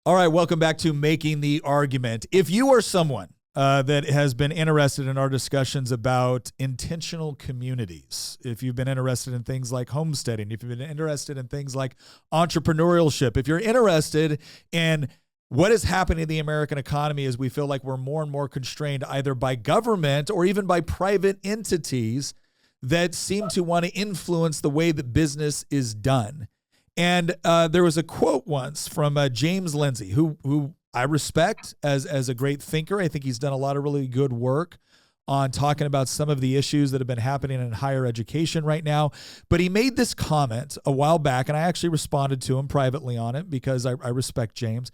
All right, welcome back to Making the Argument. If you are someone that has been interested in our discussions about intentional communities, if you've been interested in things like homesteading, if you've been interested in things like entrepreneurship, if you're interested in what is happening in the American economy as we feel like we're more and more constrained either by government or even by private entities that seem to want to influence the way that business is done. And there was a quote once from James Lindsay, who I respect as a great thinker. I think he's done a lot of really good work on talking about some of the issues that have been happening in higher education right now. But he made this comment a while back, and I actually responded to him privately on it because I respect James.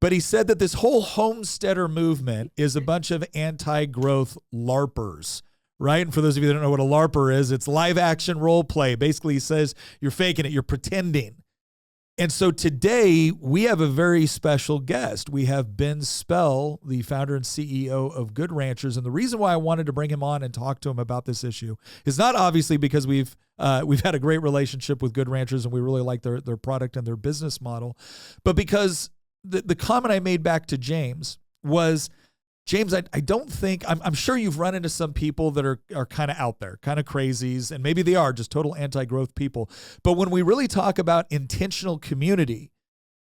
But he said that this whole homesteader movement is a bunch of anti-growth LARPers. Right. And for those of you that don't know what a LARPer is, it's live action role play. Basically, he says you're faking it, you're pretending. And so today we have a very special guest. We have Ben Spell, the founder and CEO of Good Ranchers. And the reason why I wanted to bring him on and talk to him about this issue is not obviously because we've had a great relationship with Good Ranchers and we really like their product and their business model, but because the comment I made back to James was, James, I don't think, I'm sure you've run into some people that are kind of out there, kind of crazies, and maybe they are just total anti-growth people. But when we really talk about intentional community,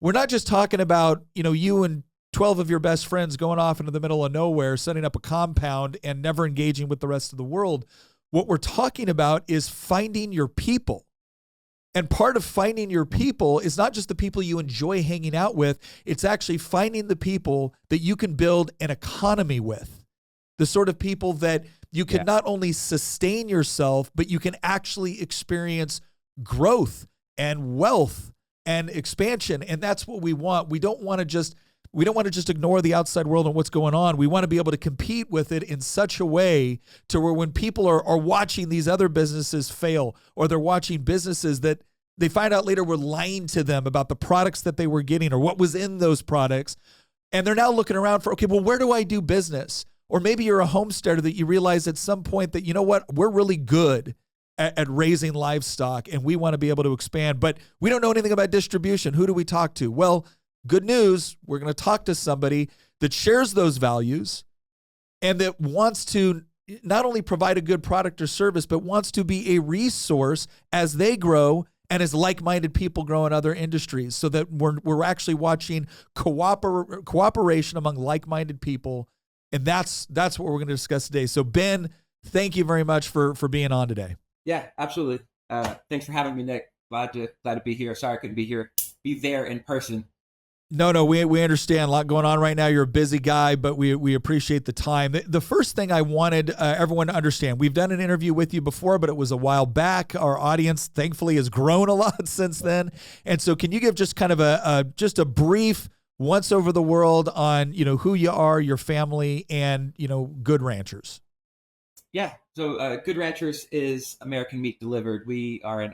we're not just talking about, you and 12 of your best friends going off into the middle of nowhere, setting up a compound and never engaging with the rest of the world. What we're talking about is finding your people. And part of finding your people is not just the people you enjoy hanging out with. It's actually finding the people that you can build an economy with. The sort of people that you can not only sustain yourself, but you can actually experience growth and wealth and expansion. And that's what we want. We don't want to just ignore the outside world and what's going on. We want to be able to compete with it in such a way to where when people are watching these other businesses fail, or they're watching businesses that they find out later were lying to them about the products that they were getting or what was in those products, and they're now looking around for, okay, well, where do I do business? Or maybe you're a homesteader that you realize at some point that, you know what, we're really good at raising livestock and we want to be able to expand, but we don't know anything about distribution. Who do we talk to? Well, good news, we're going to talk to somebody that shares those values and that wants to not only provide a good product or service, but wants to be a resource as they grow and as like-minded people grow in other industries, so that we're actually watching cooperation among like-minded people. And that's what we're going to discuss today. So Ben, thank you very much for being on today. Yeah, absolutely. Thanks for having me, Nick. Glad to be here. Sorry I couldn't be there in person. No, we understand a lot going on right now. You're a busy guy, but we appreciate the time. The first thing I wanted everyone to understand, we've done an interview with you before, but it was a while back. Our audience, thankfully, has grown a lot since then. And so can you give just kind of a brief once over the world on, who you are, your family, and, Good Ranchers? Yeah. So Good Ranchers is American Meat Delivered. We are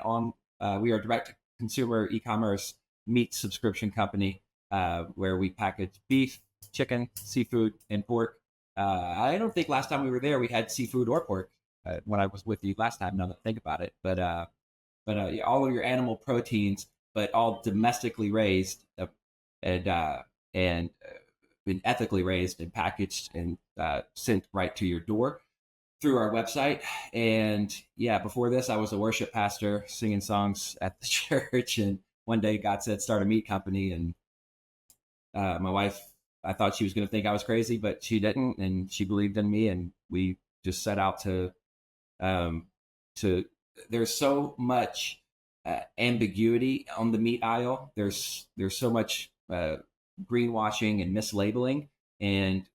we are direct consumer e-commerce meat subscription company. Where we package beef, chicken, seafood, and pork. I don't think last time we were there we had seafood or pork when I was with you last time. Now that I think about it, but all of your animal proteins, but all domestically raised and been ethically raised and packaged and sent right to your door through our website. And yeah, before this, I was a worship pastor singing songs at the church, and one day God said, "Start a meat company," and my wife, I thought she was going to think I was crazy, but she didn't, and she believed in me, and we just set out to. There's so much ambiguity on the meat aisle. There's so much greenwashing and mislabeling, and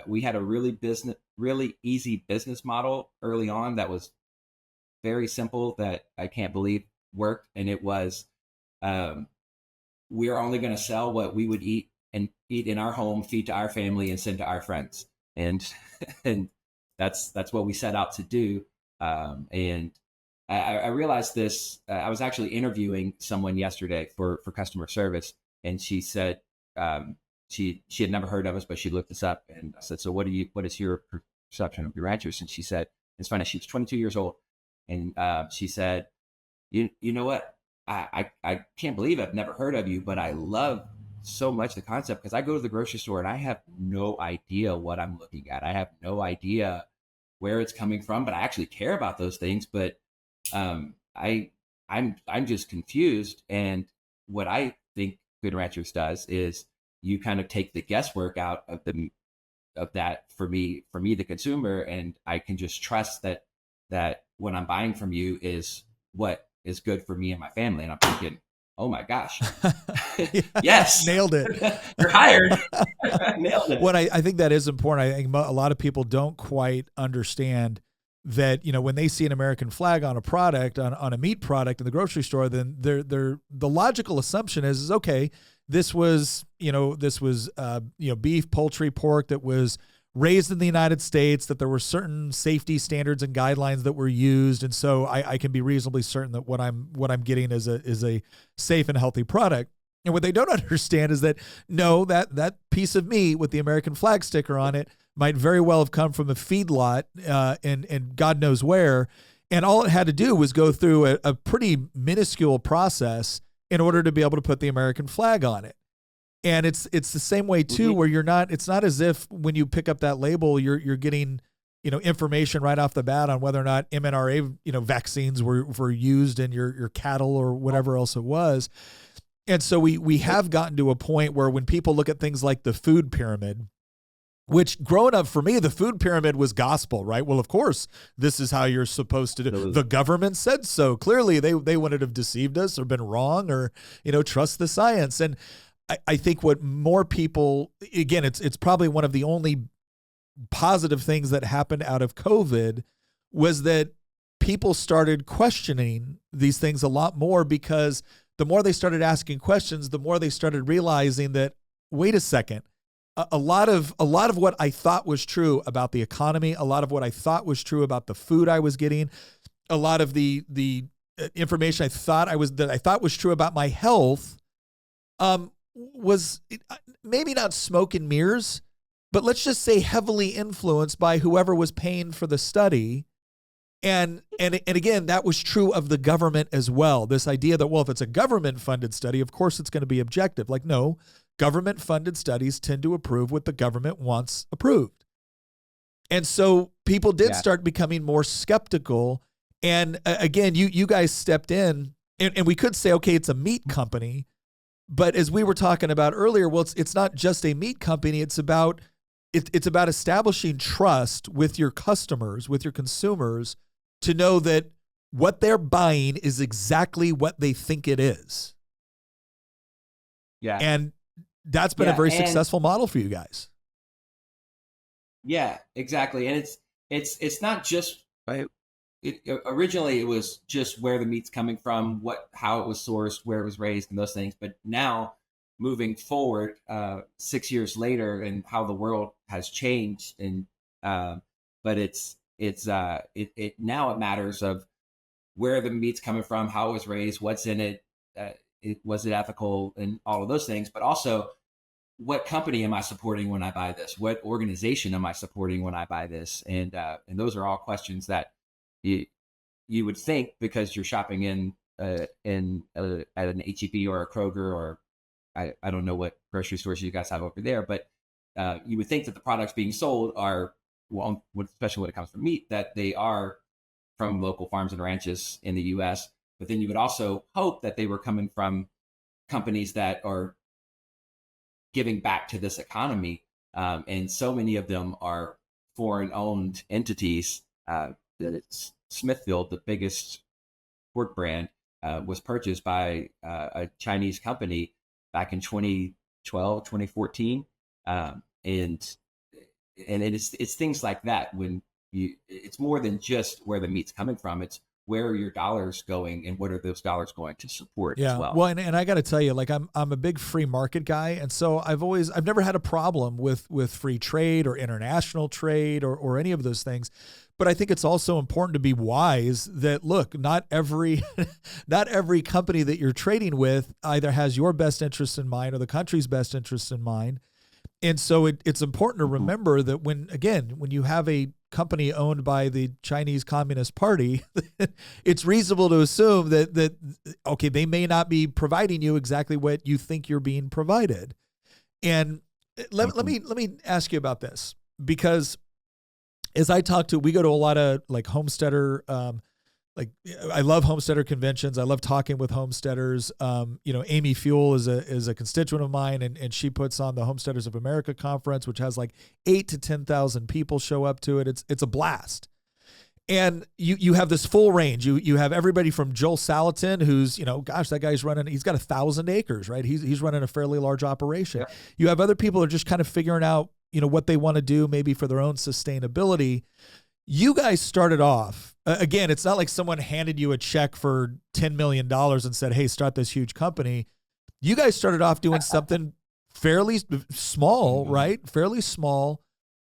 we had a really easy business model early on that was very simple that I can't believe worked, and it was. We are only going to sell what we would eat in our home, feed to our family, and send to our friends. And that's what we set out to do. And I realized this. I was actually interviewing someone yesterday for customer service, and she said she had never heard of us, but she looked us up. And I said, "So what is your perception of Good Ranchers?" And she said, it's funny, she was 22 years old, and she said, "You know what? I can't believe I've never heard of you, but I love so much the concept, because I go to the grocery store and I have no idea what I'm looking at. I have no idea where it's coming from, but I actually care about those things. But I'm just confused. And what I think Good Ranchers does is you kind of take the guesswork out of that for me, the consumer, and I can just trust that what I'm buying from you is what is good for me and my family. And I'm thinking, oh my gosh, yes, nailed it. You're hired. Nailed it. What I think that is important. I think a lot of people don't quite understand that, you know, when they see an American flag on a product, on a meat product in the grocery store, then the logical assumption is okay, this was beef, poultry, pork that was raised in the United States, that there were certain safety standards and guidelines that were used, and so I can be reasonably certain that what I'm getting is a safe and healthy product. And what they don't understand is that no, that piece of meat with the American flag sticker on it might very well have come from a feedlot and God knows where, and all it had to do was go through a pretty minuscule process in order to be able to put the American flag on it. And it's the same way too, where it's not as if when you pick up that label, you're getting, you know, information right off the bat on whether or not mRNA, you know, vaccines were used in your cattle or whatever else it was. And so we have gotten to a point where when people look at things like the food pyramid, which growing up for me, the food pyramid was gospel, right? Well, of course, this is how you're supposed to do. The government said so. Clearly, they wouldn't have deceived us or been wrong or, you know, trust the science. And I think what more people, again, it's probably one of the only positive things that happened out of COVID was that people started questioning these things a lot more, because the more they started asking questions, the more they started realizing that, wait a second, a lot of what I thought was true about the economy, a lot of what I thought was true about the food I was getting, a lot of the information I thought was true about my health, was maybe not smoke and mirrors, but let's just say heavily influenced by whoever was paying for the study. And again, that was true of the government as well. This idea that, well, if it's a government funded study, of course it's going to be objective. Like, no, government funded studies tend to approve what the government wants approved. And so people did start becoming more skeptical. And again, you guys stepped in, and we could say, okay, it's a meat company. But as we were talking about earlier, well, it's not just a meat company. It's about establishing trust with your customers, with your consumers, to know that what they're buying is exactly what they think it is. Yeah. And that's been a very successful model for you guys. Yeah, exactly. And it's not just right. Originally, it was just where the meat's coming from, how it was sourced, where it was raised, and those things. But now, moving forward, 6 years later, and how the world has changed, and but it now it matters of where the meat's coming from, how it was raised, what's in it, was it ethical, and all of those things. But also, what company am I supporting when I buy this? What organization am I supporting when I buy this? And those are all questions that you would think, because you're shopping at an HEB or a Kroger, or I don't know what grocery stores you guys have over there, but you would think that the products being sold are, well, especially when it comes to meat, that they are from local farms and ranches in the U.S. But then you would also hope that they were coming from companies that are giving back to this economy. And so many of them are foreign-owned entities. That it's Smithfield, the biggest pork brand, was purchased by a Chinese company back in 2012, 2014. And it's things like that. When it's more than just where the meat's coming from. It's where are your dollars going, and what are those dollars going to support as well? Well, and I got to tell you, like, I'm a big free market guy, and so I've never had a problem with free trade or international trade or any of those things. But I think it's also important to be wise that, look, not every company that you're trading with either has your best interests in mind or the country's best interests in mind. And so it's important to Mhm. remember that when you have a company owned by the Chinese Communist Party, it's reasonable to assume that okay, they may not be providing you exactly what you think you're being provided. And Mhm. let me ask you about this, because as we go to a lot of like homesteader, like I love homesteader conventions. I love talking with homesteaders. Amy Fuel is a constituent of mine, and she puts on the Homesteaders of America conference, which has like 8 to 10,000 people show up to it. It's a blast. And you have this full range. You have everybody from Joel Salatin, who's, gosh, that guy's he's got 1,000 acres, right? He's running a fairly large operation. Yeah. You have other people who are just kind of figuring out, what they want to do, maybe for their own sustainability. You guys started off, again, it's not like someone handed you a check for $10 million and said, hey, start this huge company. You guys started off doing something fairly small, Mhm. right? Fairly small.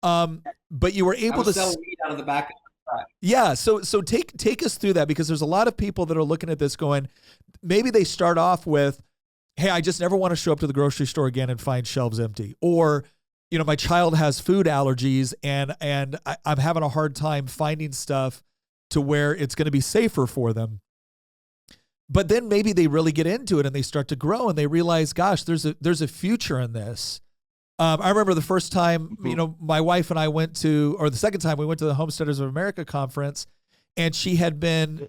But you were I able was to, selling weed out of the back of the truck. yeah. So take us through that, because there's a lot of people that are looking at this going, maybe they start off with, hey, I just never want to show up to the grocery store again and find shelves empty. Or, my child has food allergies and I'm having a hard time finding stuff to where it's going to be safer for them. But then maybe they really get into it and they start to grow and they realize, gosh, there's a future in this. I remember the first time, Mhm. my wife and I or the second time we went to the Homesteaders of America conference, and she had been,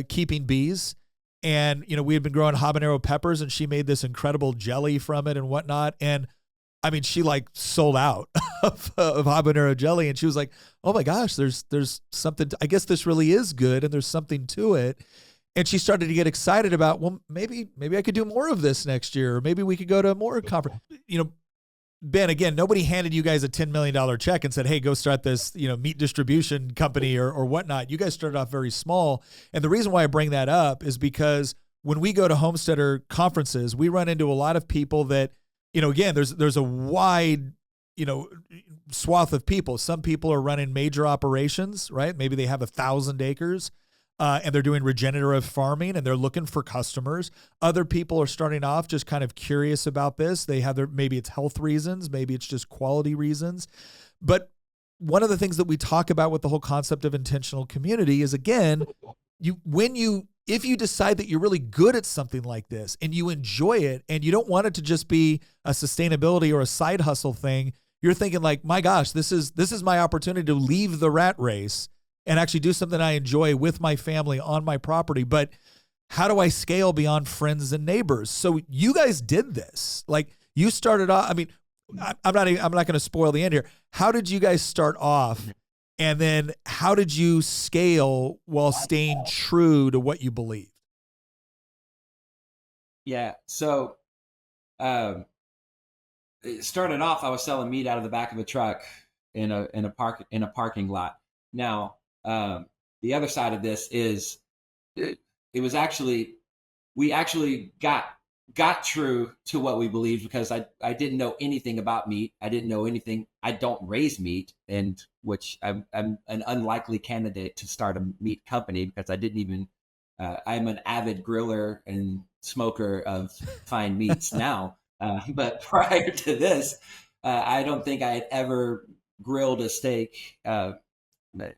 keeping bees, and, we had been growing habanero peppers, and she made this incredible jelly from it and whatnot. And I mean, she like sold out of habanero jelly, and she was like, "Oh my gosh, there's something. I guess this really is good, and there's something to it." And she started to get excited about, well, maybe I could do more of this next year, or maybe we could go to more conference. Ben, again, nobody handed you guys a $10 million check and said, hey, go start this, meat distribution company or whatnot. You guys started off very small. And the reason why I bring that up is because when we go to homesteader conferences, we run into a lot of people that, again, there's a wide, swath of people. Some people are running major operations, right? Maybe they have 1,000 acres. And they're doing regenerative farming and they're looking for customers. Other people are starting off just kind of curious about this. They have maybe it's health reasons, maybe it's just quality reasons. But one of the things that we talk about with the whole concept of intentional community is, again, if you decide that you're really good at something like this and you enjoy it and you don't want it to just be a sustainability or a side hustle thing, you're thinking like, my gosh, this is my opportunity to leave the rat race and actually do something I enjoy with my family on my property. But how do I scale beyond friends and neighbors? So you guys did this. Like, you started off, I mean, I'm not going to spoil the end here. How did you guys start off? And then how did you scale while staying true to what you believed? Yeah. So it started off, I was selling meat out of the back of a truck in a parking lot. Now, the other side of this is it, it was actually we actually got true to what we believed, because I didn't know anything about meat. I didn't know anything. I don't raise meat, and which I'm an unlikely candidate to start a meat company, because I didn't even I'm an avid griller and smoker of fine meats now. But prior to this, I don't think I had ever grilled a steak,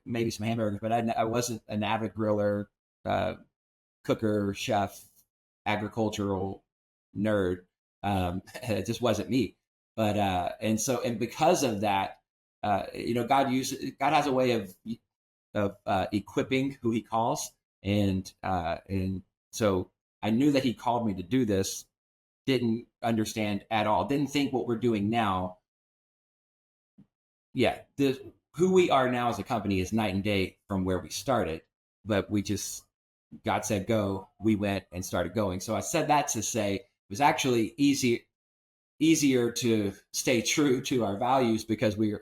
maybe some hamburgers, but I wasn't an avid griller, uh, cooker, chef, agricultural nerd. It just wasn't me. But and because of that, God has a way of equipping who He calls, and so I knew that He called me to do this. Didn't understand at all. Didn't think what we're doing now. Yeah, who we are now as a company is night and day from where we started. But we just God said go, we went and started going. So I said that to say it was actually easier to stay true to our values, because we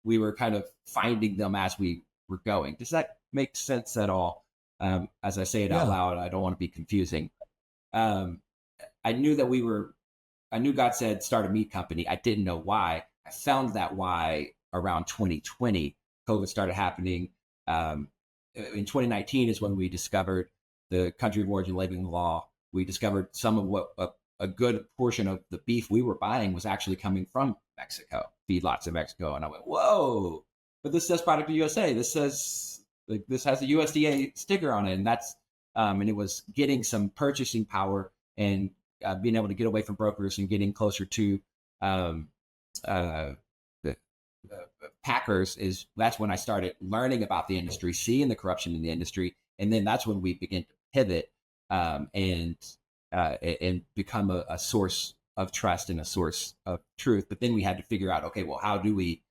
were kind of finding them as we were going. Does that make sense at all? As I say it out Yeah. loud, I don't want to be confusing. Um, I knew that I knew God said start a meat company. I didn't know why. I found that why around 2020. COVID started happening. In 2019 is when we discovered the country of origin labeling law. We discovered some of what a good portion of the beef we were buying was actually coming from Mexico, feedlots in Mexico. And I went, whoa, but this says product of USA. This says, like, this has a USDA sticker on it. And and it was getting some purchasing power and being able to get away from brokers and getting closer to um, uh, the packers. That's when I started learning about the industry, seeing the corruption in the industry. And then that's when we began to pivot and become a source of trust and a source of truth. But then we had to figure out, okay, well, how do we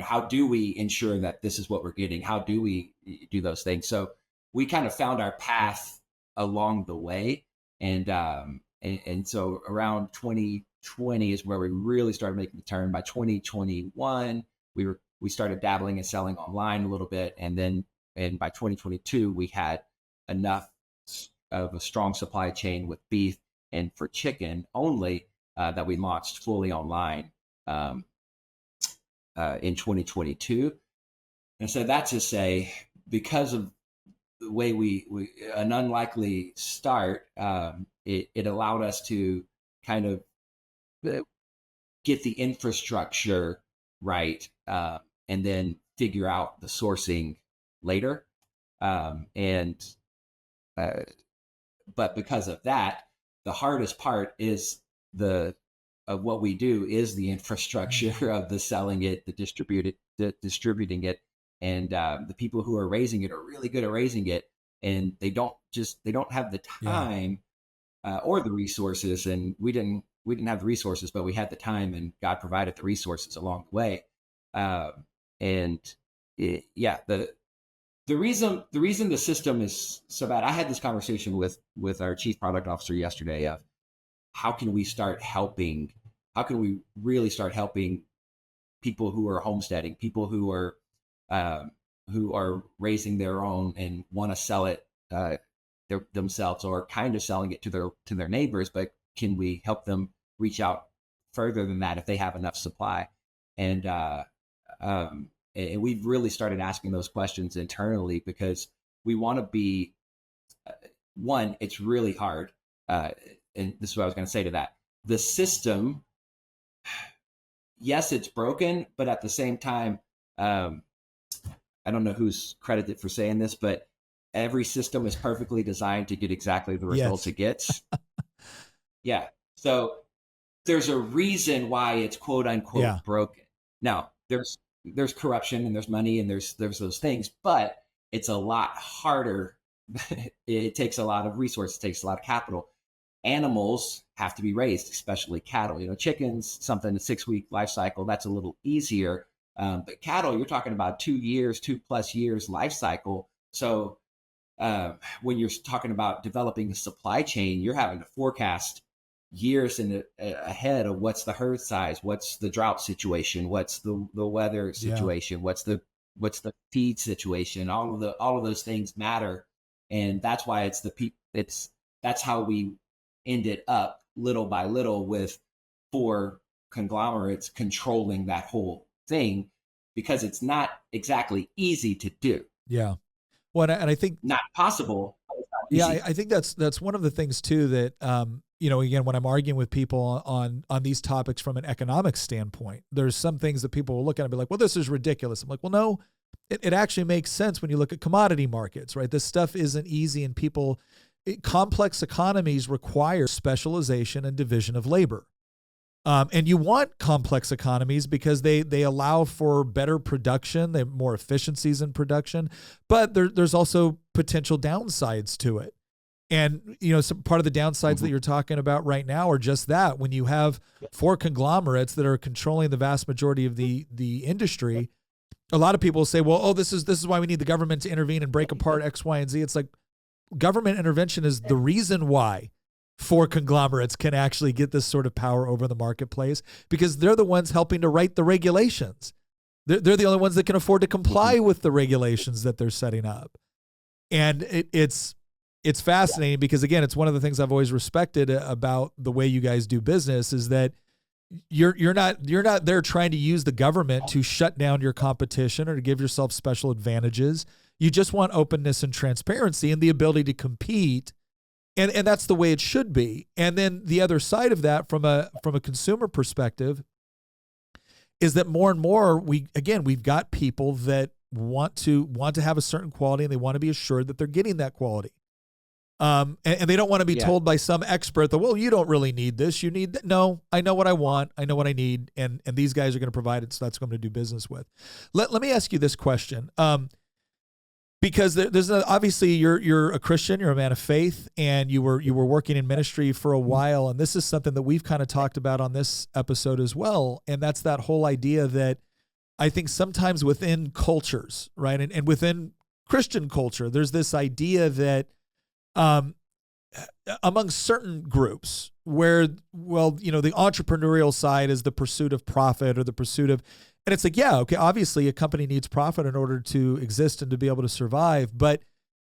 how do we ensure that this is what we're getting? How do we do those things? So we kind of found our path along the way. And so around 2020 is where we really started making the turn. By 2021, we started dabbling and selling online a little bit. And by 2022, we had enough of a strong supply chain with beef and for chicken only that we launched fully online in 2022. And so that's to say, because of the way we an unlikely start, it allowed us to kind of get the infrastructure right, and then figure out the sourcing later. But because of that, the hardest part is of what we do is the infrastructure of the selling it, the distributing it, and the people who are raising it are really good at raising it, and they don't have the time or the resources. And we didn't have the resources, but we had the time, and God provided the resources along the way. The reason the system is so bad. I had this conversation with our chief product officer yesterday of how can we really start helping people who are homesteading, people who are raising their own and want to sell it themselves, or kind of selling it to their neighbors, but can we help them reach out further than that if they have enough supply? And we've really started asking those questions internally, because we want to be one. It's really hard, and this is what I was going to say to that. The system, yes, it's broken, but at the same time, I don't know who's credited for saying this, but every system is perfectly designed to get exactly the results it gets. Yeah. So there's a reason why it's quote unquote broken. Now, there's corruption and there's money and there's those things, but it's a lot harder. It takes a lot of resources, it takes a lot of capital. Animals have to be raised, especially cattle. Chickens, something a 6-week life cycle, that's a little easier. But cattle, you're talking about 2+ years life cycle. So when you're talking about developing a supply chain, you're having to forecast years ahead of what's the herd size, what's the drought situation, what's the weather situation, what's the feed situation. All of those things matter, and that's why that's how we ended up little by little with 4 conglomerates controlling that whole thing, because it's not exactly easy to do. Yeah. Well, and I think not possible. Yeah, I think that's one of the things too that again, when I'm arguing with people on these topics from an economic standpoint, there's some things that people will look at and be like, well, this is ridiculous. I'm like, well, no, it actually makes sense when you look at commodity markets, right? This stuff isn't easy, and complex economies require specialization and division of labor. And you want complex economies because they allow for better production, they have more efficiencies in production, but there's also potential downsides to it. And, some part of the downsides that you're talking about right now are just that. When you have 4 conglomerates that are controlling the vast majority of the industry, a lot of people say, well, this is why we need the government to intervene and break apart X, Y, and Z. It's like government intervention is the reason why 4 conglomerates can actually get this sort of power over the marketplace, because they're the ones helping to write the regulations. They're the only ones that can afford to comply with the regulations that they're setting up. And it's fascinating because, again, it's one of the things I've always respected about the way you guys do business is that you're not there trying to use the government to shut down your competition or to give yourself special advantages. You just want openness and transparency and the ability to compete And that's the way it should be. And then the other side of that, from a consumer perspective, is that more and more we've got people that want to have a certain quality, and they want to be assured that they're getting that quality. And they don't want to be told by some expert that, well, you don't really need this. You need that. No, I know what I want. I know what I need. And these guys are going to provide it. So that's what I'm going to do business with. Let me ask you this question. Because there's obviously you're a Christian, you're a man of faith, and you were working in ministry for a while. And this is something that we've kind of talked about on this episode as well. And that's that whole idea that I think sometimes within cultures, right, and within Christian culture, there's this idea that among certain groups where, well, the entrepreneurial side is the pursuit of profit or the pursuit of, and it's like, yeah, okay, obviously a company needs profit in order to exist and to be able to survive, but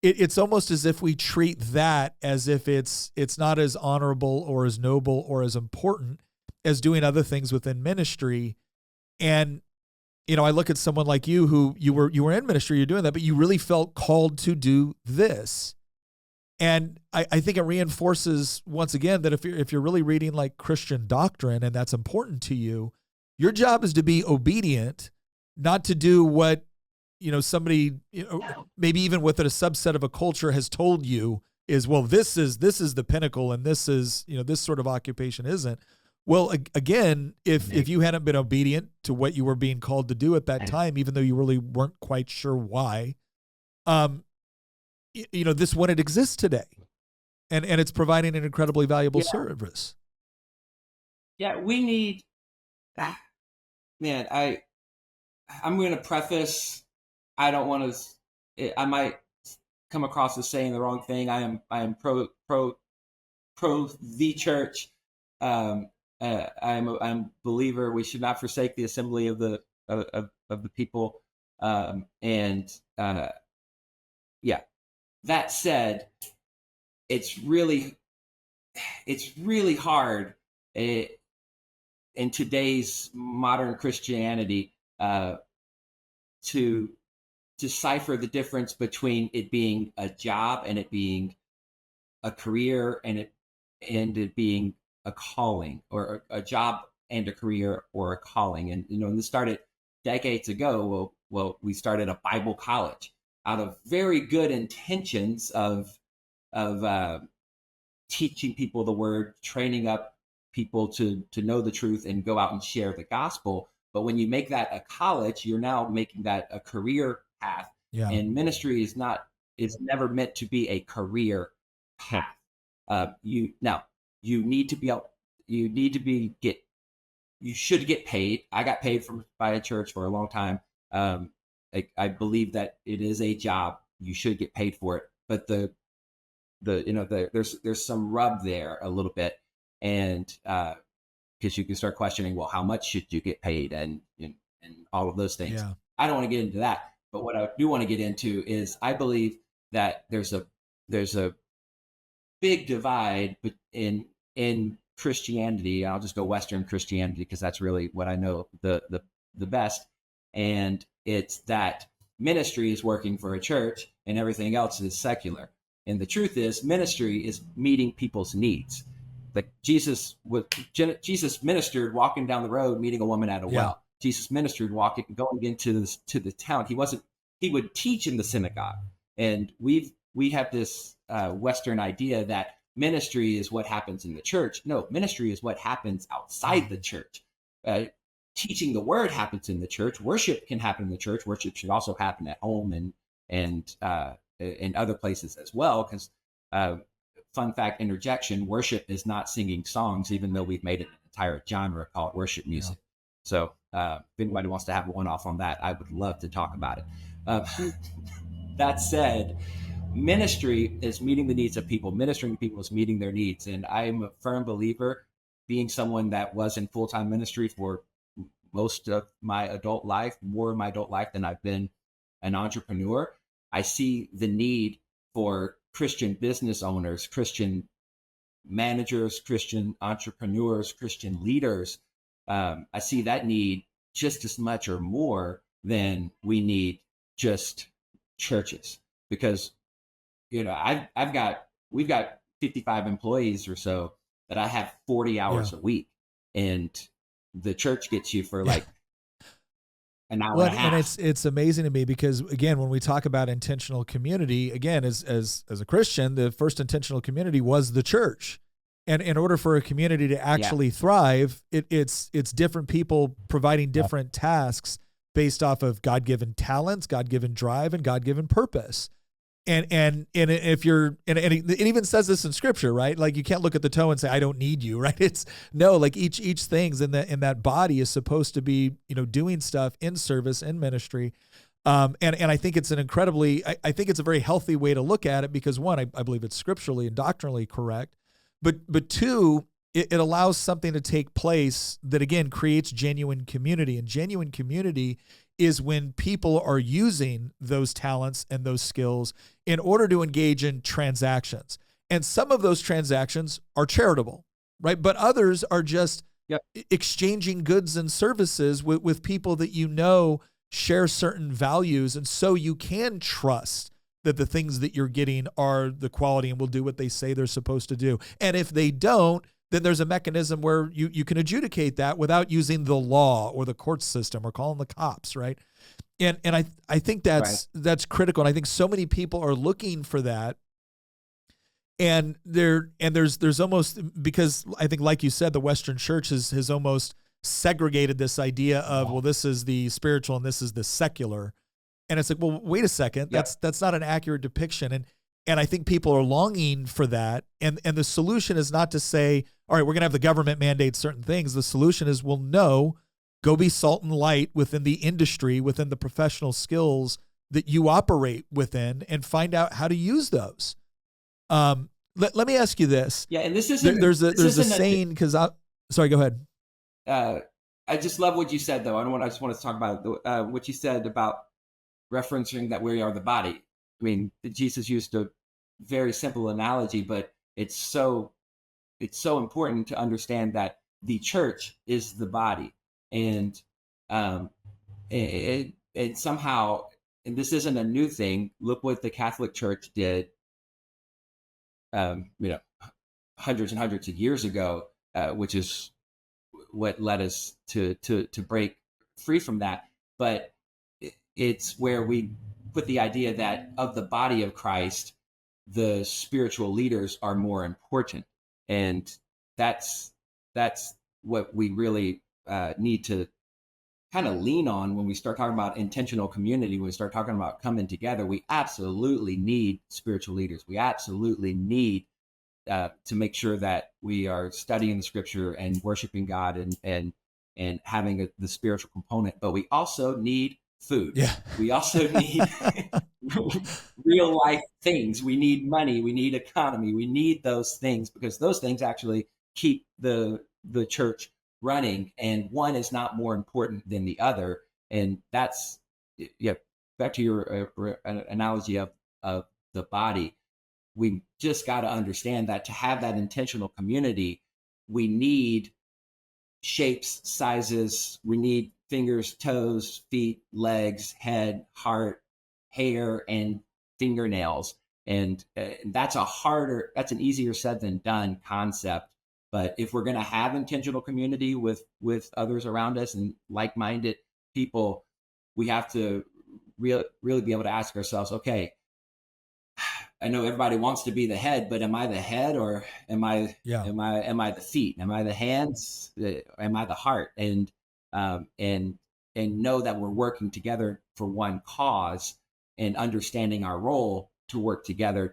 it's almost as if we treat that as if it's not as honorable or as noble or as important as doing other things within ministry. And I look at someone like you who you were in ministry, you're doing that, but you really felt called to do this. And I think it reinforces once again that if you're really reading like Christian doctrine and that's important to you, your job is to be obedient, not to do what somebody maybe even within a subset of a culture has told you is, well, this is the pinnacle, and this is this sort of occupation isn't. Well, again, if you hadn't been obedient to what you were being called to do at that time, even though you really weren't quite sure why, this wouldn't exist today, and it's providing an incredibly valuable service. Yeah, we need. Man, I'm going to preface. I don't want to. I might come across as saying the wrong thing. I am pro the church. I'm a believer. We should not forsake the assembly of the people. That said, it's really hard in today's modern Christianity to decipher the difference between it being a job and it being a career and it being a calling, or a job and a career or a calling. And this started decades ago. Well, we started a Bible college out of very good intentions of teaching people the word, training up people to know the truth and go out and share the gospel. But when you make that a college, you're now making that a career path. Yeah. And ministry is never meant to be a career path. You should get paid. I got paid by a church for a long time. I believe that it is a job. You should get paid for it. But there's some rub there a little bit. And because you can start questioning, well, how much should you get paid, and all of those things. Yeah. I don't want to get into that, but what I do want to get into is I believe that there's a big divide in Christianity. I'll just go Western Christianity because that's really what I know the best, and it's that ministry is working for a church and everything else is secular. And the truth is, ministry is meeting people's needs. Like Jesus ministered walking down the road, meeting a woman at a well. Jesus ministered going into the town. He would teach in the synagogue. And we have this Western idea that ministry is what happens in the church. No, ministry is what happens outside the church. Teaching the word happens in the church. Worship can happen in the church. Worship should also happen at home and in other places as well. Because fun fact, interjection: worship is not singing songs, even though we've made an entire genre called worship music. Yeah. So if anybody wants to have a one-off on that, I would love to talk about it. That said, ministry is meeting the needs of people. Ministering to people is meeting their needs. And I'm a firm believer, being someone that was in full-time ministry for most of my adult life, more of my adult life than I've been an entrepreneur. I see the need for Christian business owners, Christian managers, Christian entrepreneurs, Christian leaders. I see that need just as much or more than we need just churches, because we've got 55 employees or so that I have 40 Yeah. hours a week, and the church gets you for Yeah. like an hour Well, and a and half. it's amazing to me because again, when we talk about intentional community, again, as a Christian, the first intentional community was the church. And in order for a community to Yeah, actually thrive, it's different people providing Yep. different tasks based off of God-given talents, God-given drive, and God-given purpose. And if you're and it even says this in scripture, right? Like you can't look at the toe and say I don't need you, right? It's no, like each thing's in that body is supposed to be, doing stuff in service, in ministry. And I think it's an incredibly I think it's a very healthy way to look at it because one, I believe it's scripturally and doctrinally correct, but two, it allows something to take place that again creates genuine community. And genuine community is when people are using those talents and those skills in order to engage in transactions. And some of those transactions are charitable, right? But others are just yep, exchanging goods and services with people that share certain values. And so you can trust that the things that you're getting are the quality and will do what they say they're supposed to do. And if they don't, then there's a mechanism where you can adjudicate that without using the law or the court system or calling the cops, right? And I think right. that's critical. And I think so many people are looking for that. And there's almost, because I think like you said, the Western church has almost segregated this idea of, well, this is the spiritual and this is the secular. And it's like, well, wait a second, Yep. that's not an accurate depiction. And I think people are longing for that. And the solution is not to say, all right, we're going to have the government mandate certain things. The solution is, well, no, go be salt and light within the industry, within the professional skills that you operate within, and find out how to use those. Let me ask you this. Yeah, and this isn't There's a this isn't saying because sorry, go ahead. I just love what you said though. I just want to talk about what you said about referencing that we are the body. I mean, Jesus used a very simple analogy, but it's so important to understand that the church is the body, and it somehow, and this isn't a new thing. Look what the Catholic Church did, hundreds and hundreds of years ago, which is what led us to break free from that. But it's where we put the idea that of the body of Christ, the spiritual leaders are more important, and that's what we really need to kind of lean on when we start talking about intentional community. When we start talking about coming together, we absolutely need spiritual leaders. We absolutely need to make sure that we are studying the scripture and worshiping God and having the spiritual component. But we also need food. Yeah. We also need real life things. We need money. We need economy. We need those things because those things actually keep the church running, and one is not more important than the other. And that's, yeah, back to your analogy of the body. We just got to understand that to have that intentional community, we need shapes, sizes, we need fingers, toes, feet, legs, head, heart, hair, and fingernails. And that's an easier said than done concept. But if we're going to have intentional community with others around us and like-minded people, we have to really be able to ask ourselves, okay, I know everybody wants to be the head, but am I the head, or am I the feet? Am I the hands? Am I the heart? And know that we're working together for one cause, and understanding our role to work together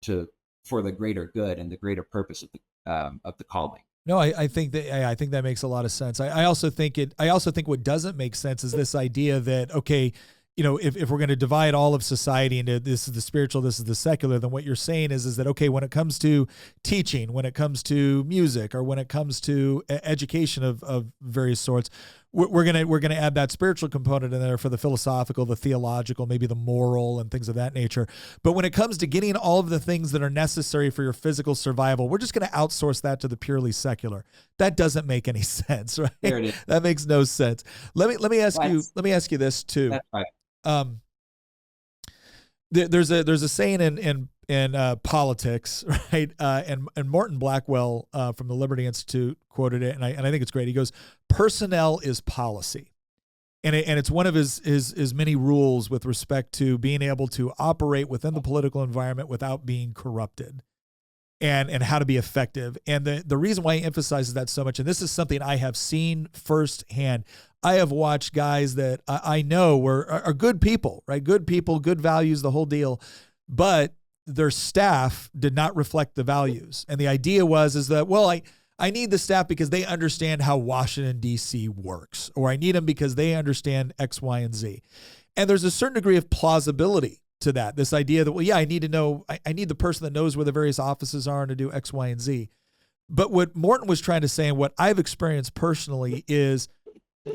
to for the greater good and the greater purpose of the calling. No, I think that makes a lot of sense. I also think what doesn't make sense is this idea that, okay, if we're going to divide all of society into this is the spiritual, this is the secular, then what you're saying is that, okay, when it comes to teaching, when it comes to music, or when it comes to education of various sorts, we're going to add that spiritual component in there for the philosophical, the theological, maybe the moral and things of that nature. But when it comes to getting all of the things that are necessary for your physical survival, we're just going to outsource that to the purely secular. That doesn't make any sense, right? There it is. That makes no sense. Let me ask you this too. That's right. There's a saying in politics, right? And Morton Blackwell from the Liberty Institute quoted it, and I think it's great. He goes, "Personnel is policy." And it's one of his many rules with respect to being able to operate within the political environment without being corrupted, and how to be effective. And the reason why he emphasizes that so much, and this is something I have seen firsthand. I have watched guys that I know are good people, right? Good people, good values, the whole deal, but their staff did not reflect the values. And the idea is that, well, I need the staff because they understand how Washington, D.C. works, or I need them because they understand X, Y, and Z. And there's a certain degree of plausibility to that. This idea that, well, yeah, I need to know, I need the person that knows where the various offices are and to do X, Y, and Z. But what Morton was trying to say, and what I've experienced personally, is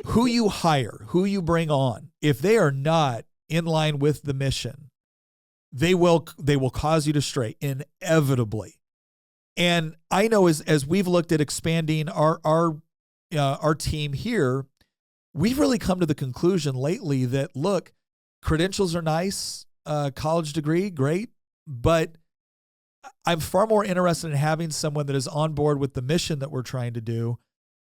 who you hire, who you bring on, if they are not in line with the mission, they will cause you to stray inevitably. And I know as we've looked at expanding our team here, we've really come to the conclusion lately that, look, credentials are nice, college degree, great, but I'm far more interested in having someone that is on board with the mission that we're trying to do,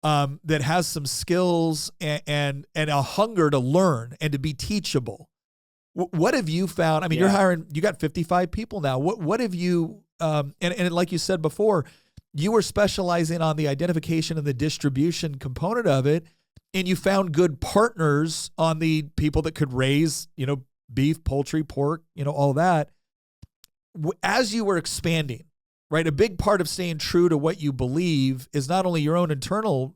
that has some skills and a hunger to learn and to be teachable. What have you found? I mean, you got 55 people now. What have you, and like you said before, you were specializing on the identification and the distribution component of it, and you found good partners on the people that could raise, beef, poultry, pork, all that. As you were expanding, right? A big part of staying true to what you believe is not only your own internal,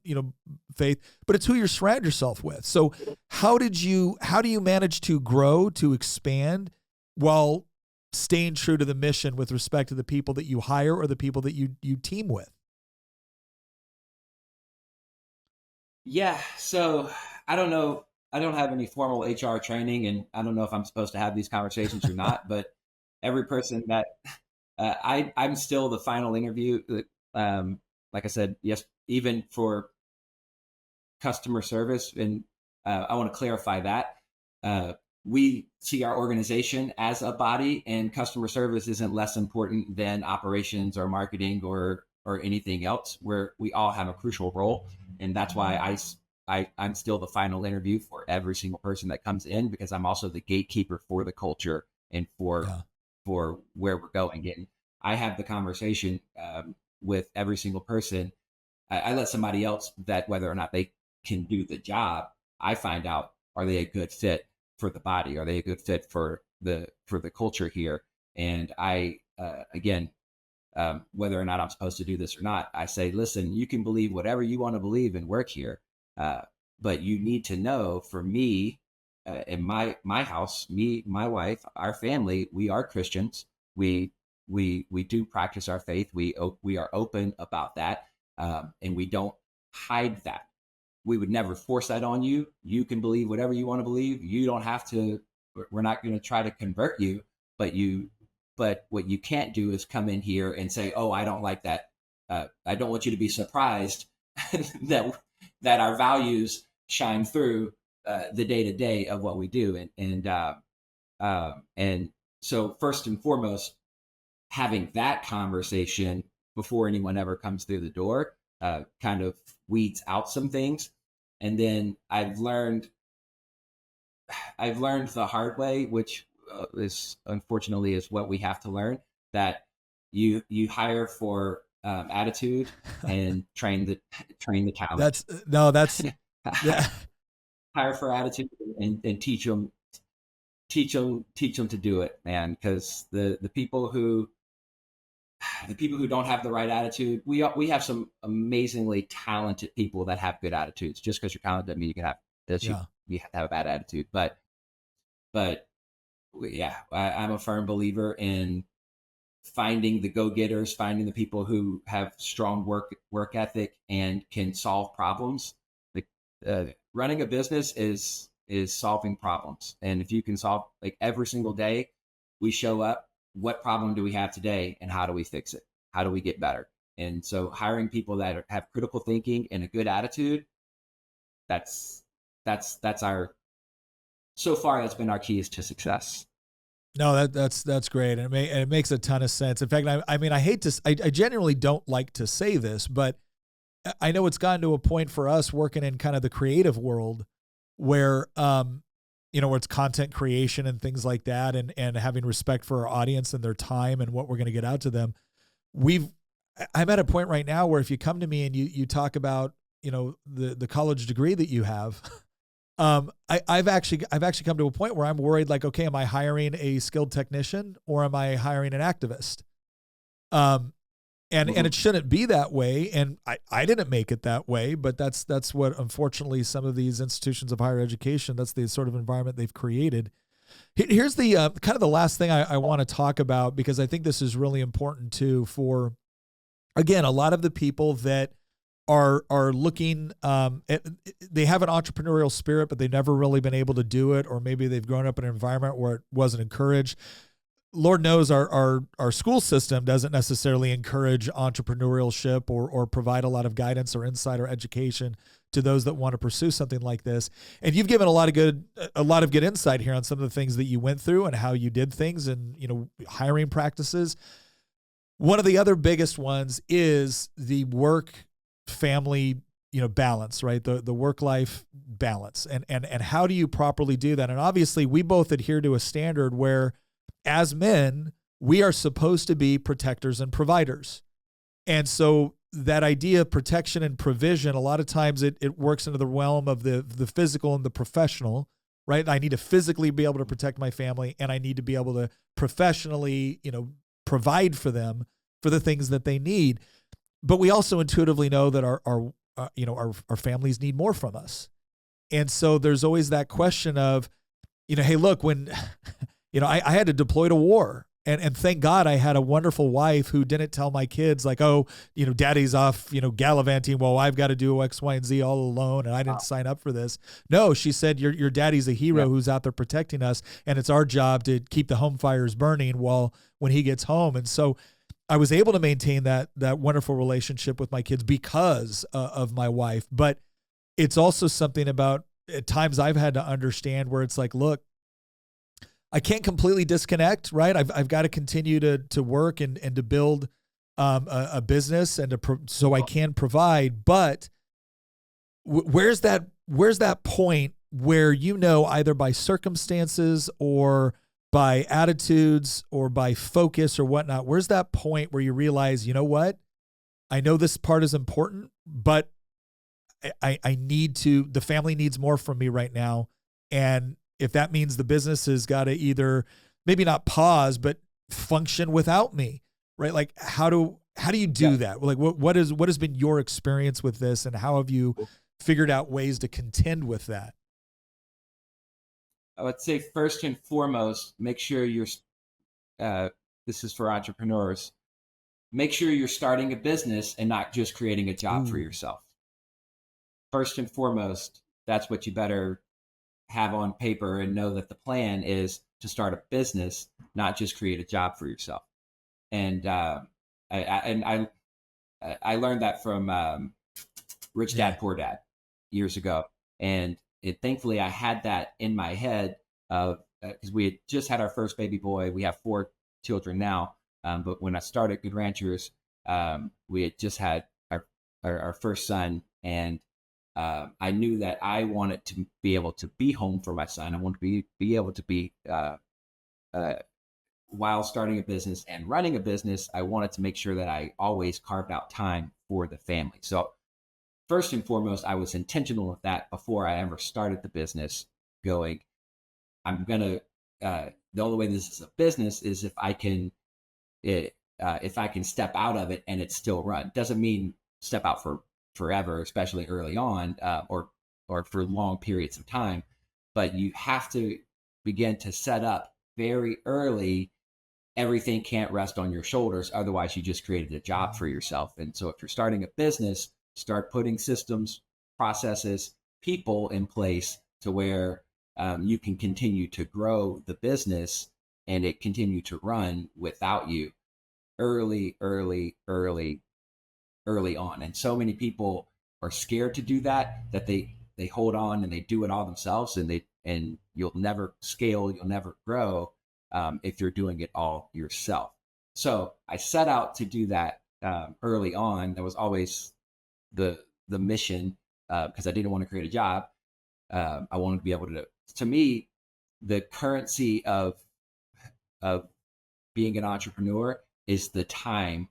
faith, but it's who you surround yourself with. So how do you manage to grow, to expand while staying true to the mission with respect to the people that you hire or the people that you team with? Yeah. So I don't know. I don't have any formal HR training, and I don't know if I'm supposed to have these conversations or not, but every person that I'm still the final interview. Like I said, yes, even for customer service, and I want to clarify that we see our organization as a body, and customer service isn't less important than operations or marketing or anything else. Where we all have a crucial role, and that's why I'm still the final interview for every single person that comes in, because I'm also the gatekeeper for the culture and for where we're going. And I have the conversation with every single person. I let somebody else vet whether or not they can do the job. I find out, are they a good fit for the body? Are they a good fit for the culture here? And I, again, whether or not I'm supposed to do this or not, I say, listen, you can believe whatever you want to believe and work here. But you need to know, for me, in my house, me, my wife, our family, we are Christians. We do practice our faith. We are open about that, and we don't hide that. We would never force that on you. You can believe whatever you want to believe. You don't have to. We're not going to try to convert you, but what you can't do is come in here and say, "Oh, I don't like that." I don't want you to be surprised that our values shine through the day to day of what we do, and so first and foremost, having that conversation before anyone ever comes through the door kind of weeds out some things. And then I've learned the hard way, which is unfortunately is what we have to learn, that you hire for attitude and train the talent. That's Hire for attitude and teach them to do it, man. Because the people who don't have the right attitude, we have some amazingly talented people that have good attitudes. Just because you're talented doesn't mean you can have this. You have to have a bad attitude. But yeah, I'm a firm believer in finding the go-getters, finding the people who have strong work ethic and can solve problems. Running a business is solving problems, and if you can solve, like, every single day we show up, what problem do we have today, and how do we fix it? How do we get better? And so hiring people that have critical thinking and a good attitude, that's our, so far, that's been our keys to success. No, that's great, and it makes a ton of sense. In fact, I mean, I hate to, I genuinely don't like to say this, but I know it's gotten to a point for us working in kind of the creative world where, where it's content creation and things like that, and having respect for our audience and their time and what we're going to get out to them. I'm at a point right now where if you come to me and you talk about, the college degree that you have, I've actually come to a point where I'm worried, like, okay, am I hiring a skilled technician or am I hiring an activist? And it shouldn't be that way. And I didn't make it that way, but that's what, unfortunately, some of these institutions of higher education, that's the sort of environment they've created. Here's the kind of the last thing I want to talk about, because I think this is really important too for, again, a lot of the people that are looking, they have an entrepreneurial spirit, but they've never really been able to do it, or maybe they've grown up in an environment where it wasn't encouraged. Lord knows our school system doesn't necessarily encourage entrepreneurship or provide a lot of guidance or insight or education to those that want to pursue something like this. And you've given a lot of good insight here on some of the things that you went through and how you did things, and hiring practices. One of the other biggest ones is the work family balance, right? The work-life balance, and how do you properly do that? And obviously we both adhere to a standard where, as men, we are supposed to be protectors and providers. And so that idea of protection and provision, a lot of times it works into the realm of the physical and the professional, right? I need to physically be able to protect my family, and I need to be able to professionally, provide for them for the things that they need. But we also intuitively know that our families need more from us. And so there's always that question of, hey, look, when I had to deploy to war, and thank God I had a wonderful wife who didn't tell my kids, like, oh, daddy's off, gallivanting while I've got to do X, Y, and Z all alone, and I didn't sign up for this. No, she said, your daddy's a hero who's out there protecting us, and it's our job to keep the home fires burning when he gets home. And so I was able to maintain that wonderful relationship with my kids because of my wife. But it's also something about, at times I've had to understand where it's like, look, I can't completely disconnect, right? I've got to continue to work and to build a business and so I can provide. But where's that point where, either by circumstances or by attitudes or by focus or whatnot, where's that point where you realize, what? I know this part is important, but I need to, the family needs more from me right now. And if that means the business has got to either maybe not pause, but function without me, right? Like, how do you do that? Like, what has been your experience with this, and how have you figured out ways to contend with that? I would say first and foremost, make sure this is for entrepreneurs, make sure you're starting a business and not just creating a job for yourself. First and foremost, that's what you better have on paper, and know that the plan is to start a business, not just create a job for yourself. And I learned that from Rich Dad Poor Dad years ago, and thankfully I had that in my head because we had just had our first baby boy. We have 4 children now, but when I started Good Ranchers, we had just had our first son, and I knew that I wanted to be able to be home for my son. I wanted to be able to be while starting a business and running a business. I wanted to make sure that I always carved out time for the family. So first and foremost, I was intentional with that before I ever started the business. Going, I'm gonna. The only way this is a business is if I can step out of it and it still run. Doesn't mean step out for forever, especially early on, or for long periods of time. But you have to begin to set up very early. Everything can't rest on your shoulders. Otherwise, you just created a job for yourself. And so if you're starting a business, start putting systems, processes, people in place to where you can continue to grow the business and it continue to run without you early on. And so many people are scared to do that they hold on and they do it all themselves, and you'll never scale, you'll never grow. if you're doing it all yourself. So I set out to do that early on. That was always the mission, because I didn't want to create a job. I wanted to be able to me, the currency of being an entrepreneur is the time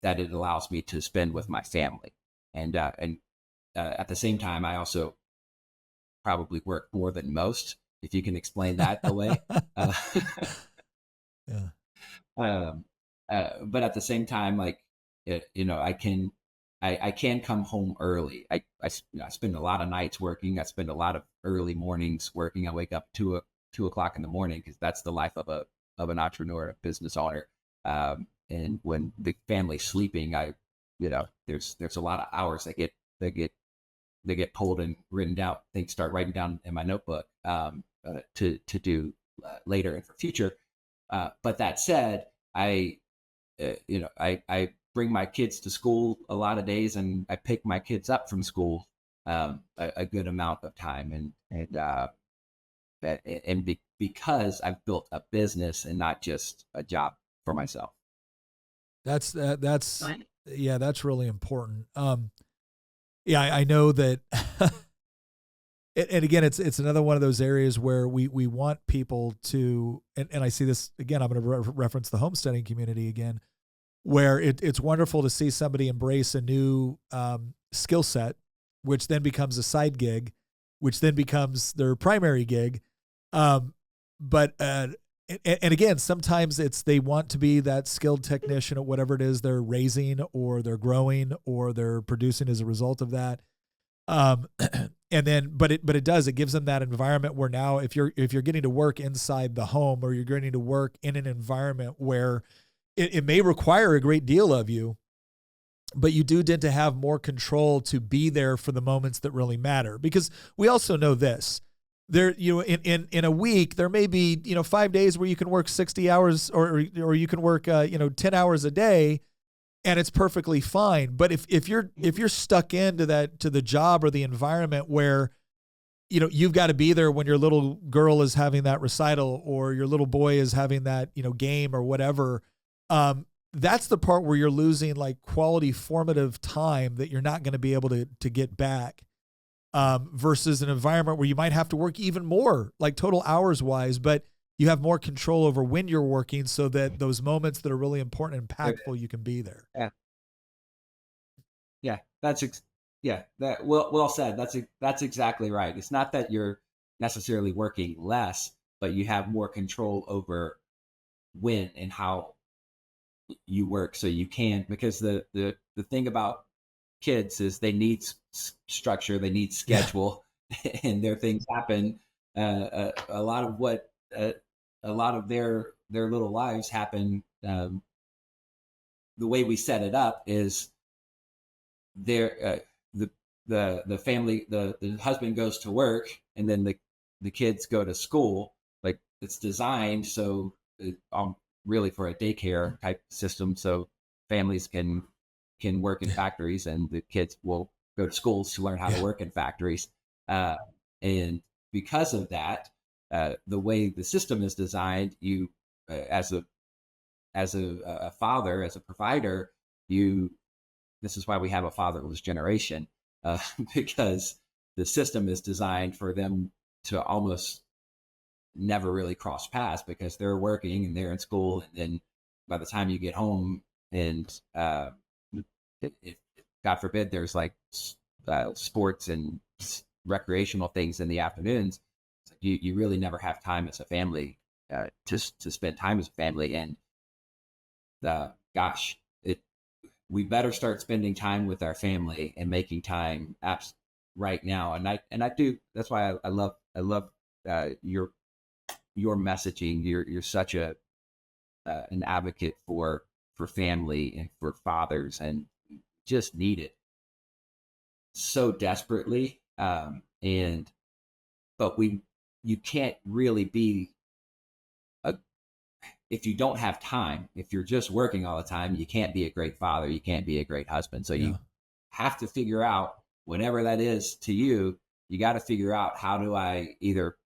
that it allows me to spend with my family. And at the same time, I also probably work more than most, if you can explain that away. Uh, Yeah. but at the same time, like, I can come home early. I spend a lot of nights working. I spend a lot of early mornings working. I wake up 2 o'clock in the morning, because that's the life of an entrepreneur, a business owner. And when the family's sleeping, there's a lot of hours that get pulled and written down. Things start writing down in my notebook to do later and for future. But that said, I bring my kids to school a lot of days, and I pick my kids up from school a good amount of time, because I've built a business and not just a job for myself. That's yeah, that's really important. Yeah, I know that. And again, it's another one of those areas where we want people to, and I see this again. I'm going to reference the homesteading community again, where it's wonderful to see somebody embrace a new skill set, which then becomes a side gig, which then becomes their primary gig. But and again, sometimes they want to be that skilled technician at whatever it is they're raising, or they're growing, or they're producing as a result of that. And then, but it gives them that environment where now, if you're getting to work inside the home, or you're getting to work in an environment where it may require a great deal of you, but you do tend to have more control to be there for the moments that really matter. Because we also know this, there, in a week, there may be, 5 days where you can work 60 hours, or you can work, 10 hours a day, and it's perfectly fine. But if you're stuck into the job or the environment where, you've got to be there when your little girl is having that recital, or your little boy is having that, game or whatever, that's the part where you're losing like quality formative time that you're not going to be able to get back, versus an environment where you might have to work even more, like total hours wise, but you have more control over when you're working, so that those moments that are really important and impactful, you can be there. Yeah. Yeah. That well said. That's exactly right. It's not that you're necessarily working less, but you have more control over when and how you work, so you can, because the thing about kids is they need structure, they need schedule, and their things happen. A lot of what a lot of their little lives happen. The way we set it up is the family, the husband goes to work, and then the kids go to school. Like, it's designed so really for a daycare type system, so families can work in factories, and the kids will go to schools to learn how to work in factories. And because of that, the way the system is designed, you as a father, as a provider, this is why we have a fatherless generation, because the system is designed for them to almost never really cross paths, because they're working and they're in school, and then by the time you get home, and if God forbid there's like sports and recreational things in the afternoons, you really never have time as a family to spend time as a family. And gosh, we better start spending time with our family and making time apps right now. And I do. That's why I love your messaging. You're such an advocate for family and for fathers, and just need it so desperately. But you can't really be if you don't have time, if you're just working all the time, you can't be a great father, you can't be a great husband. So you have to figure out, whatever that is to you, you got to figure out, how do I either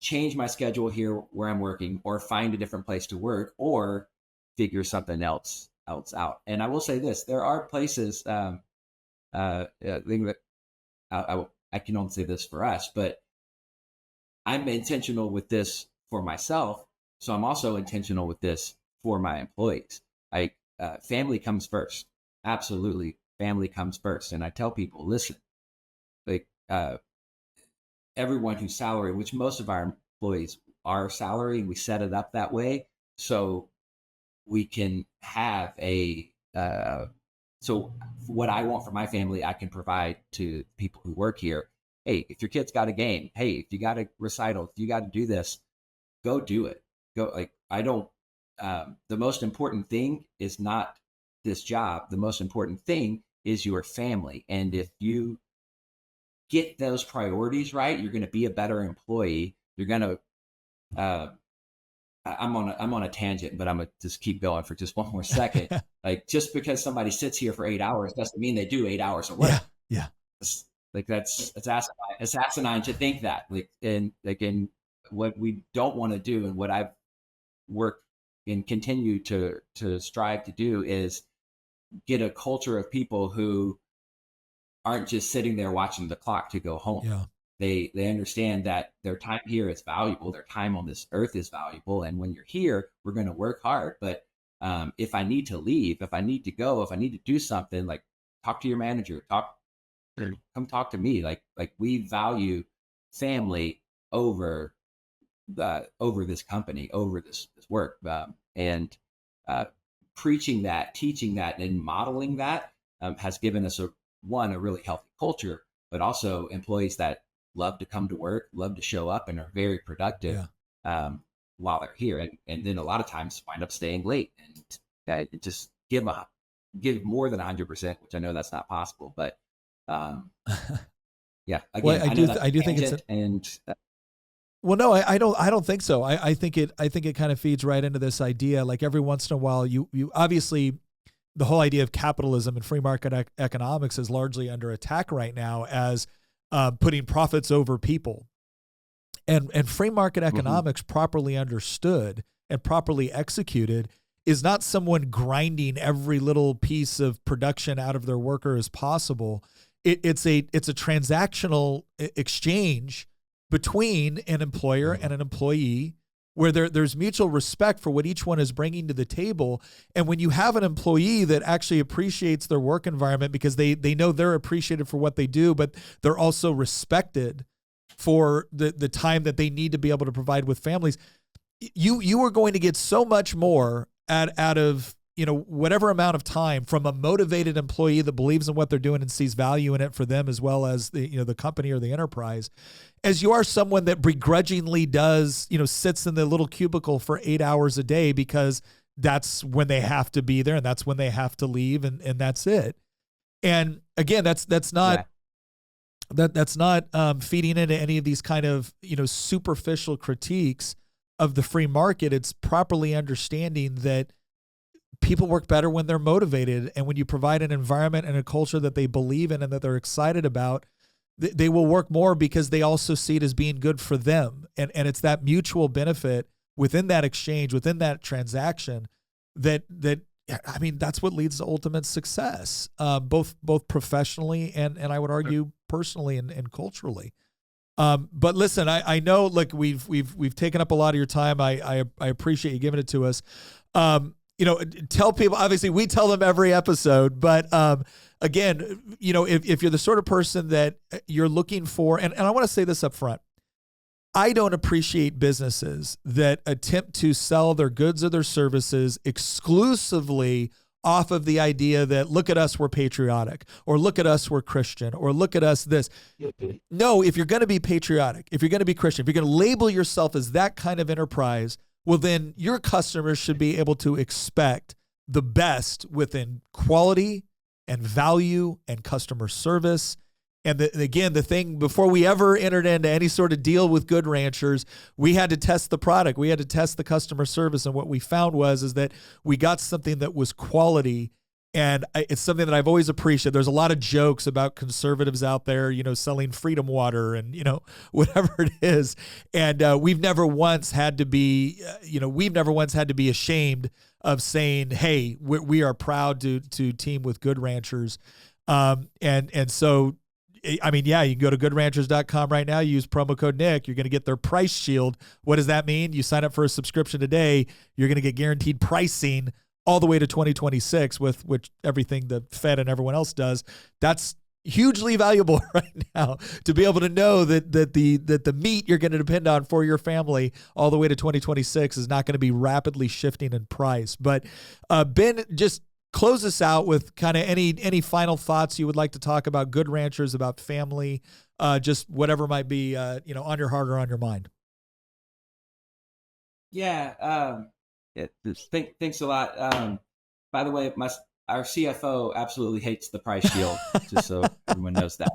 change my schedule here where I'm working, or find a different place to work, or figure something else out. And I will say this: there are places. I can only say this for us, but I'm intentional with this for myself, so I'm also intentional with this for my employees. Like, family comes first. Absolutely, family comes first. And I tell people, listen, like, everyone who's salary, which most of our employees are salary, and we set it up that way so we can have so what I want for my family, I can provide to people who work here. Hey, if your kid's got a game, hey, if you got a recital, if you got to do this, go do it. Go. Like, I don't, the most important thing is not this job. The most important thing is your family. And if you get those priorities right, you're going to be a better employee. You're going to, I'm on a tangent, but I'm gonna just keep going for just one more second. Like, just because somebody sits here for 8 hours doesn't mean they do 8 hours of work. Yeah. It's asinine to think that. And what we don't want to do, and what I've worked and continue to strive to do, is get a culture of people who aren't just sitting there watching the clock to go home. Yeah. They understand that their time here is valuable. Their time on this earth is valuable. And when you're here, we're going to work hard. But if I need to leave, if I need to go, if I need to do something, like, talk to your manager, come talk to me. Like we value family over this company, over this work. And preaching that, teaching that, and modeling that has given us a really healthy culture, but also employees that love to come to work, love to show up, and are very productive while they're here. And then a lot of times wind up staying late, and just give more than 100%, which I know that's not possible, but yeah. Again, well, I do think it's well, no, I don't think so. I think it kind of feeds right into this idea. Like, every once in a while, you obviously, the whole idea of capitalism and free market economics is largely under attack right now as putting profits over people. And free market economics, properly understood and properly executed, is not someone grinding every little piece of production out of their worker as possible. It's a transactional exchange between an employer and an employee, where there's mutual respect for what each one is bringing to the table. And when you have an employee that actually appreciates their work environment because they know they're appreciated for what they do, but they're also respected for the time that they need to be able to provide with families, you are going to get so much more out of, whatever amount of time from a motivated employee that believes in what they're doing and sees value in it for them as well as the company or the enterprise, as you are someone that begrudgingly does, sits in the little cubicle for 8 hours a day because that's when they have to be there and that's when they have to leave, and that's it. And again, that's not feeding into any of these kind of, superficial critiques of the free market. It's properly understanding that people work better when they're motivated, and when you provide an environment and a culture that they believe in and that they're excited about, they will work more because they also see it as being good for them. And it's that mutual benefit within that exchange, within that transaction, that's what leads to ultimate success, both professionally and I would argue personally and culturally. But listen, I know, look, we've taken up a lot of your time. I appreciate you giving it to us. Tell people, obviously we tell them every episode, but again, if you're the sort of person that you're looking for, and I want to say this up front, I don't appreciate businesses that attempt to sell their goods or their services exclusively off of the idea that, look at us, we're patriotic, or look at us, we're Christian, or look at us, this. No, if you're going to be patriotic, if you're going to be Christian, if you're going to label yourself as that kind of enterprise, well, then your customers should be able to expect the best within quality and value and customer service. And again, the thing, before we ever entered into any sort of deal with Good Ranchers, we had to test the product. We had to test the customer service. And what we found is that we got something that was quality And it's something that I've always appreciated. There's a lot of jokes about conservatives out there, selling freedom water and, whatever it is. And we've never once had to be, ashamed of saying, hey, we are proud to team with Good Ranchers. And so, I mean, yeah, you can go to goodranchers.com right now. You use promo code Nick. You're going to get their price shield. What does that mean? You sign up for a subscription today. You're going to get guaranteed pricing all the way to 2026 with which everything the Fed and everyone else does. That's hugely valuable right now to be able to know that the meat you're going to depend on for your family all the way to 2026 is not going to be rapidly shifting in price. But Ben, just close us out with kind of any final thoughts you would like to talk about Good Ranchers, about family, just whatever might be on your heart or on your mind. Yeah. Thanks a lot. By the way, our CFO absolutely hates the price shield, just so everyone knows that.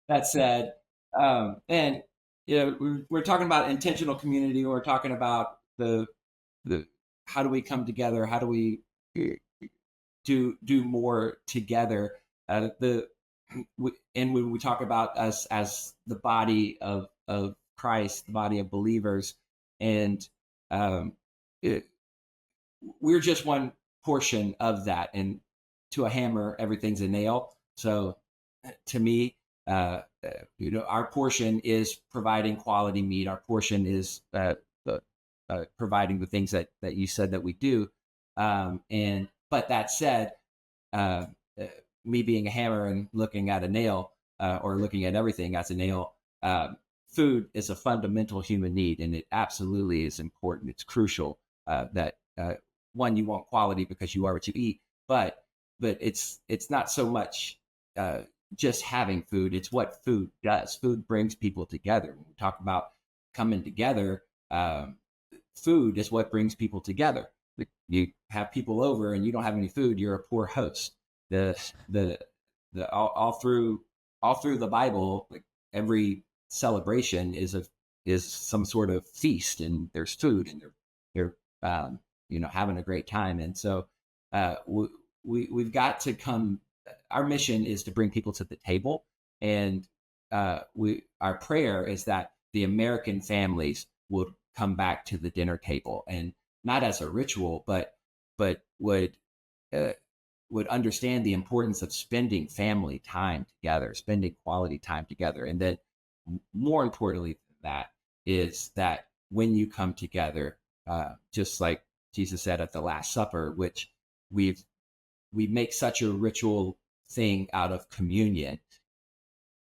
That said, and we're talking about intentional community. We're talking about the how do we come together? How do we do more together? And when we talk about us as the body of Christ, the body of believers, and we're just one portion of that. And to a hammer, everything's a nail. So to me, our portion is providing quality meat. Our portion is providing the things that you said that we do. But that said, me being a hammer and looking at a nail, or looking at everything as a nail, food is a fundamental human need, and it absolutely is important. It's crucial that one, you want quality because you are what you eat, but it's not so much just having food. It's what food does. Food brings people together. When we talk about coming together, food is what brings people together. You have people over and you don't have any food, you're a poor host. All through the Bible, like every celebration is some sort of feast, and there's food, and they're having a great time. And so we've got to come. Our mission is to bring people to the table, and our prayer is that the American families would come back to the dinner table, and not as a ritual, but would understand the importance of spending family time together, spending quality time together. And then more importantly than that is that when you come together, just like Jesus said at the Last Supper, which we make such a ritual thing out of communion.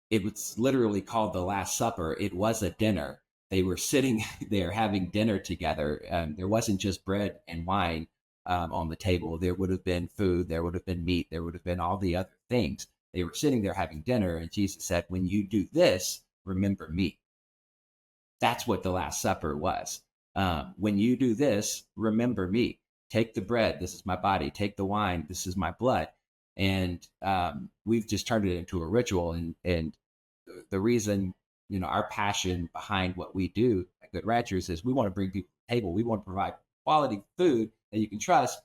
It was literally called the Last Supper. It was a dinner. They were sitting there having dinner together. There wasn't just bread and wine on the table. There would have been food. There would have been meat. There would have been all the other things. They were sitting there having dinner, and Jesus said, when you do this, remember me. That's what the Last Supper was. When you do this, remember me. Take the bread. This is my body. Take the wine. This is my blood. And we've just turned it into a ritual. And the reason, our passion behind what we do at Good Ranchers is we want to bring people to the table. We want to provide quality food that you can trust.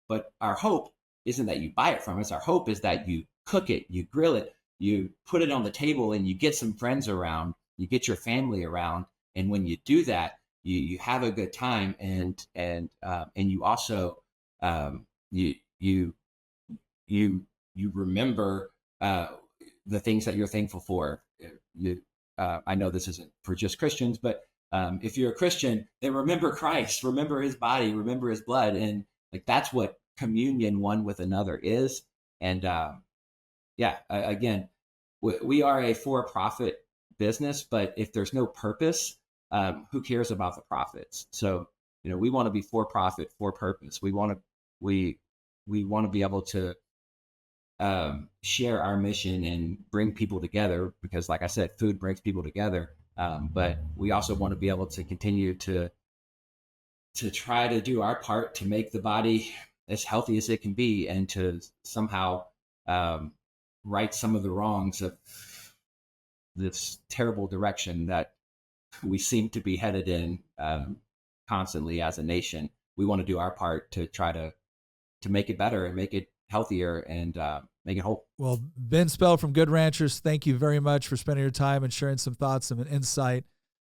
But our hope isn't that you buy it from us. Our hope is that you cook it, you grill it, you put it on the table, and you get some friends around, you get your family around. And when you do that, you have a good time, and you also you remember the things that you're thankful for. I know this isn't for just Christians, but if you're a Christian, then remember Christ, remember his body, remember his blood. And like, that's what communion one with another is. And again, we are a for-profit business, but if there's no purpose, who cares about the profits? So, we want to be for-profit, for purpose. We want to be able to share our mission and bring people together, because like I said, food brings people together. But we also want to be able to continue to try to do our part to make the body as healthy as it can be, and to somehow right some of the wrongs of this terrible direction that we seem to be headed in constantly as a nation. we want to do our part to try to make it better and make it healthier and make it whole. Well, Ben Spell from Good Ranchers, thank you very much for spending your time and sharing some thoughts and insight.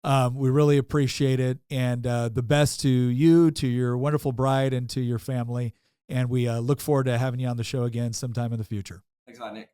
We really appreciate it. And the best to you, to your wonderful bride, and to your family. And we look forward to having you on the show again sometime in the future. Thanks a lot, Nick.